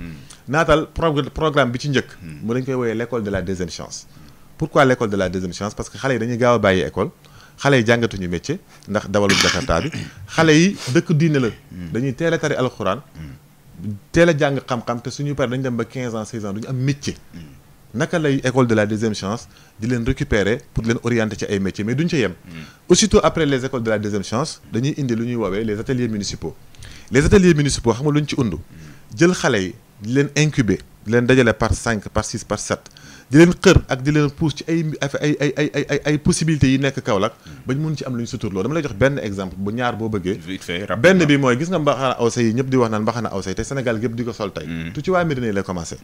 naatal programme bi ci njëkk mu dañ koy woowee l'école de la deuxième chance pourquoi l'école de la deuxième chance parce que xale yi dañuy gaaw a bàyyi école xale yi jàngatuñu métier ndax dawalu Jakarta bi xale yi dëkk diine la dañuy teel a tari alxuraan teel a jàng xam-xam te suñu pare dañu dem ba 15 ans 16 ans duñu am métier naka lay école de la deuxième chance di leen récupérer pour leen orienter ci ay métiers mais duñ ca yem aussitôt après les écoles de la deuxième chance dañuy indi lu ñuy woowee les ateliers municipaux xam nga lu ñu ci undu jël xale yi di leen incuber di leen dajale par 5 par 6 par 7 di leen xër ak di leen pousse ci ay possibilités yi nekk Kaolack bañ mun ci am lu ñu suturloo dama lay jox benn exemple bu ñaar boo bëggee benn bi mooy gis nga mbaxana awsa yi ñëpp di wax naan mbaxana awsa yi te Sénégal gépp di ko sol tey tu ci waa Médina lay commencé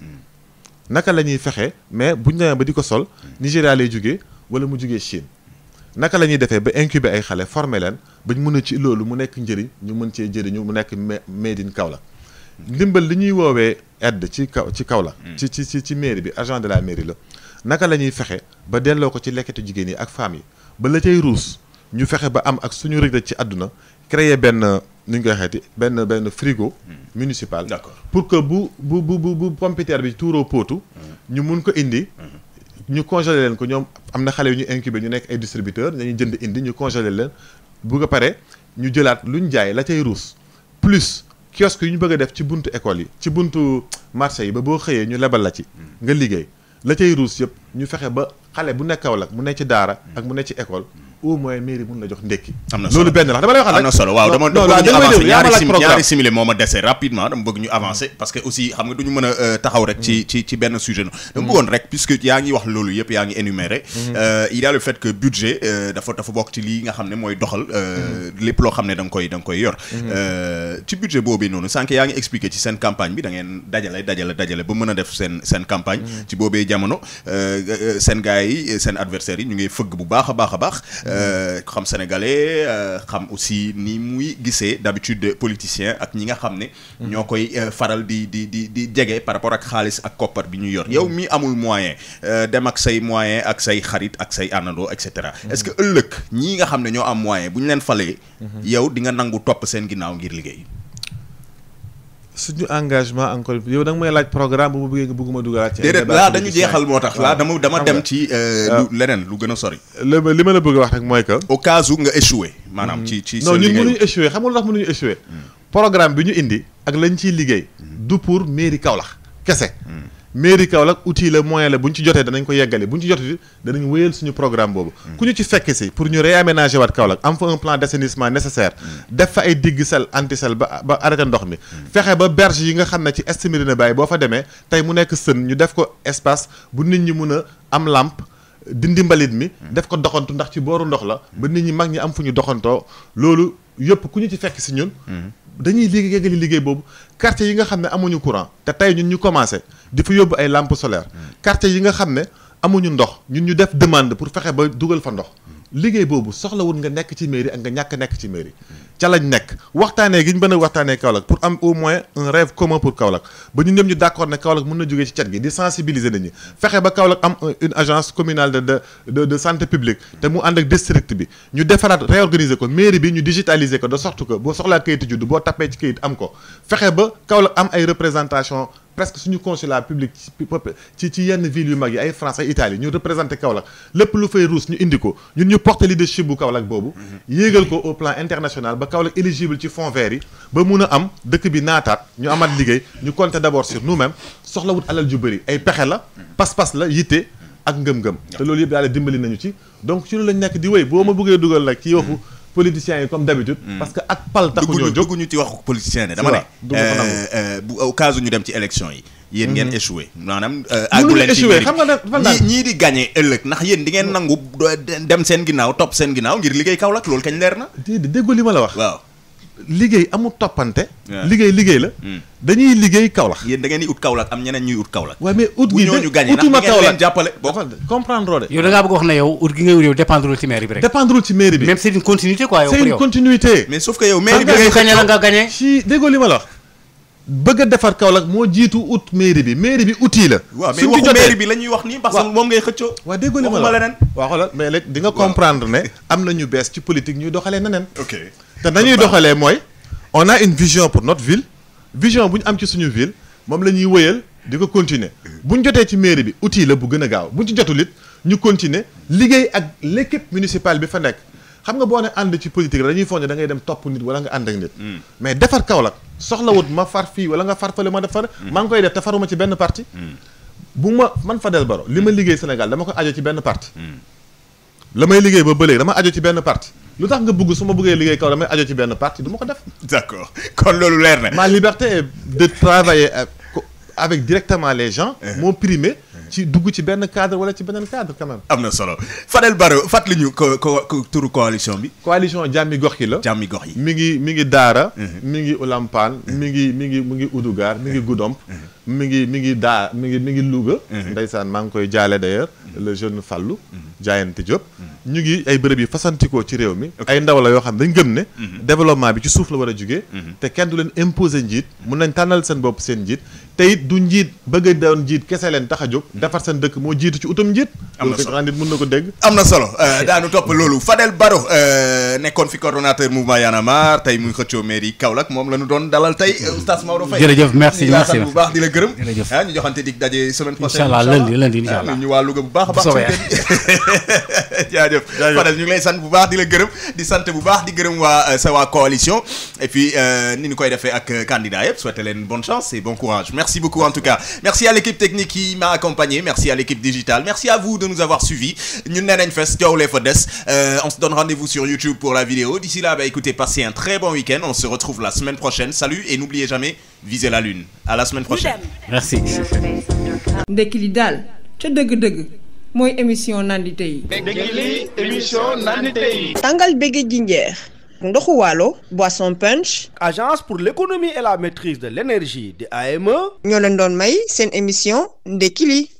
naka la ñuy fexe mais buñ demee ba di ko sol Nigéria lay jugee wala mu jugee Chine naka la ñuy defee ba incuber ay xale former leen bañ mun a ci loolu mu nekk njëriñ ñu mën cee jëriñu mu nekk made in Kaolack ndimbal li ñuy woowee aide ci Kaolack ci mairie bi agent de la mairie la naka la ñuy fexe ba delloo ko ci lekkatu jigéen yi ak femmes yi ba la cay ruus ñu fexe ba am ak suñu rëg ci àdduna créer benn ni ñu koy xeeti benn frigo municipal d'accord pour que bu pompiteer bi tuuroo póotu ñu mun ko indi ñu congeler leen ko ñoom am na xale yu ñu incubé ñu nekk ay distributeur dañuy jënd indi ñu congeler leen bu ko pare ñu jëlaat lu ñu jaay la cay ruus plus kiosque yu ñu bëgg a def ci buntu école yi ci buntu marché yi ba boo xëyee ñu lebal la ci nga liggéey la cay ruus yëpp ñu fexe ba xale bu nekk Kaolack mu nekk ci daara ak mu nekk ci école au moins mairie mun la jox ndekki. am na solo loolu benn la dama lay wax am na solo waaw dama bëgg ñu avancer ñaari simili moo ma dese rapidement dama bëgg ñu avancer parce que aussi xam nga duñu mën a taxaw rek ci benn sujet no dama bëggoon rek puisque yaa ngi wax loolu yëpp yaa ngi énuméré il y a le fait que budget dafa bokk ci lii nga xam ne mooy doxal lépp loo xam ne da nga koy yor ci budget boobu noonu sànq yaa ngi expliqué ci seen campagne bi da ngeen dajale ba mën a def seen campagne ci boobee jamono seen gars yi seen adversaires yi ñu ngi fëgg bu baax a baax xam sénégalais xam aussi ni muy gisee d'habitude politicien ak ñi nga xam ne ñoo koy faral di jege par rapport ak xaalis ak koppar bi ñu yor yow mi amul moyen dem ak say moyen ak say xarit ak say àndandoo et cetera est-ce que ëllëg ñii nga xam ne ñoo am moyen bu ñu leen falee yow di nga nangu topp seen ginnaaw ngir liggéey suñu engagement encore yow da nga may laaj programme bu ma bëggee nga bëgguma dugalaat ci déedéet laa dañu jeexal moo tax laa dama dem ci leneen lu gën a sori li ma la bëgg a wax rek mooy que au cas où nga échoué maanaam ci non ñun mënuñu échoué xam nga lu tax mënuñu échoué programme bi ñu indi ak lañ ciy liggéey du pour mairie Kaolack kese mairie Kaolack outil la moyen la bu ñu ci jotee danañ ko yeggale bu ñu ci jotee danañ wéyal suñu programme boobu ku ñu ci fekk si pour ñu réaménager waat Kaolack am fa un plan d'assainissement nécessaire def fa ay digg sel anti sel ba arrêté ndox mi fexe ba berge yi nga xam ne ci est Médina Baye boo fa demee tey mu nekk sën ñu def ko espace bu nit ñi mun a am lampe dindi mbalit mi def ko doxantu ndax ci booru ndox la ba nit ñi mag ñi am fu ñu doxantoo loolu yëpp ku ñu ci fekk si ñun dañuy liggéey boobu quartier yi nga xam ne amuñu courant te tey ñun ñu commencé di fa yóbbu ay lampes solaires quartier yi nga xam ne amuñu ndox ñun ñu def demande pour fexe ba dugal fa ndox liggéey boobu soxlawul nga nekk ci mairie ak nga ñàkk nekk ci mairie ca lañ nekk waxtaanee gi ñu mën a waxtaanee Kaolack pour am au moins un rêve commun pour Kaolack ba ñun ñëpp ñu d'accord ne Kaolack mën na jógee ci cet gi di sensibiliser nit ñi fexe ba Kaolack am une agence communale de santé publique te mu ànd ak district bi ñu defaraat réorganiser ko mairie bi ñu digitaliser ko de sorte que boo soxlaa kayitu juddu boo tappee ci kayit am ko fexe ba Kaolack am ay représentation presque suñu consulat public ci yenn villes yu mag yi ay France ay Italie ñu représenté Kaolack lépp lu fay ruus ñu indi ko ñun ñu porter leadership bu Kaolack boobu yéegal ko au plan international ba Kaolack éligible ci fonds verts yi ba mun a am dëkk bi naataat ñu amaat liggéey ñu compter d'abord sur nous-mêmes soxlawut alal ju bëri ay pexe la pas-pas la yitte ak ngëm-ngëm te loolu yëpp yàlla dimbali nañu ci donc ci loolu lañ nekk di wéy boo ma bëggee dugal nag ci waxu politiciens yi comme d'habitude parce que ak pal taxu ñoo jóg dugguñu ci waxu politiciens ne dama ne bu au cas où ñu dem ci élection yi yéen ngeen échoué maanaam àggu leen ci xam nga ñii di gagné ëllëg ndax yéen di ngeen nangu dem seen ginnaaw topp seen ginnaaw ngir liggéey Kaolack loolu kañ leer na déggoo li ma la wax waaw liggéey amul toppante liggéey la dañuy liggéey Kaolack yéen da ngeen di ut Kaolack am ñeneen ñuy ut Kaolack waaw mais ut gi ñooñu gagné ndax ngeen leen jàppale boo comprendre de yow da ngaa bëgg wax ne yow ut gi nga yow dépendrul ci mairie bi rek dépendrul ci mairie bi même c'est une continuité quoi yow c'est une continuité mais sauf que yow mairie bi nga gagné la nga gagné ci déggoo li ma la wax bëgg a defar Kaolack moo jiitu ut mairie bi outil la waaw mais waxu mairie bi la ñuy wax nii parce que moom ngay xëccoo waaw déggoo li ma la wax waaw xoolal mais léegi di nga comprendre ne am na ñu bees ci politique ñuy doxalee neneen ok te nañuy doxalee mooy on a une vision pour notre ville vision bu ñu am ci suñu ville moom la ñuy wëyal di ko continuer bu ñu jotee ci mairie bi outil la bu gën a gaaw bu ñu ci jotul it ñu continuer liggéey ak l'équipe municipale bi fa nekk xam nga boo ne ànd ci politique dañuy foog ne da ngay dem topp nit wala nga ànd ak nit mais defar Kaolack soxlawut ma far fii wala nga far fale ma def far maa ngi koy def te faruma ci benn parti bu ma man Fadel Barro li ma liggéey Sénégal dama ko ajo ci benn parti la may liggéey ba léegi dama ajo ci benn parti lu tax nga bëgg su ma bëggee liggéey Kaolack damay ajo ci benn parti du ma ko def d'accord kon loolu leer na ma liberté est de travailler avec directement les gens moo primé ci dugg ci benn cadre wala ci beneen cadre quand même am na solo Fadel Barro fàttali ñu ko turu coalition bi coalition jàmmi gox yi la jàmmi gox yi mi ngi Daara mi ngi Ulampaan mi ngi Oudugar mi ngi Goudomp mi ngi Louga ndeysaan maa ngi koy jaale d'ailleurs le jeune Fallou Jaayante Diop ñu ngi ay bërëb yi fasantikoo ci réew mi ay ndaw la yoo xam dañ gëm ne développement bi ci suuf la war a jugee te kenn du leen imposer njiit mun nañ tànnal seen bopp seen njiit te it du njiit bëgg a doon njiit kese leen tax a jóg defar seen dëkk moo jiitu ci utam njiit am na solo nit mën na ko dégg am na solo daanu topp loolu Fadel Barro nekkoon fi coordonnateur mouvement Y'en a marre tey muy xëccoo mairie Kaolack moom la ñu doon dalal tey Oustaz Maodo Faye jërëjëf merci bu baax di la gërëm jërëjëf ñu joxante dig daje semaine prochaine inchallah lundi inchallah ñu waa Louga bu baax a baax jaajëf Fadel ñu ngi lay sant bu baax di la gërëm di sant bu baax di gërëm waa sa waa coalition et puis ni ñu koy defee ak candidat yëpp souhaiter leen bonne chance et bon courage merci beaucoup en tout cas merci à l'équipe technique qui m'a accompagné merci à l'équipe digitale merci à vous de nous avoir suivis ñun nee nañ fes jawlee fa des on se donne rendez-vous sur YouTube pour la vidéo d'ici là écoutez passez un très bon week-end on se retrouve la semaine prochaine salut et n'oubliez jamais visez la lune à la semaine prochaine merci ndekki li daal ca dëgg-dëgg mooy émission nandite yi tàngal bége jinjeer ndoxu waalo boisson punch agence pour l'économie et la maîtrise de l'énergie de AME ñoo leen doon may seen émission ndekki li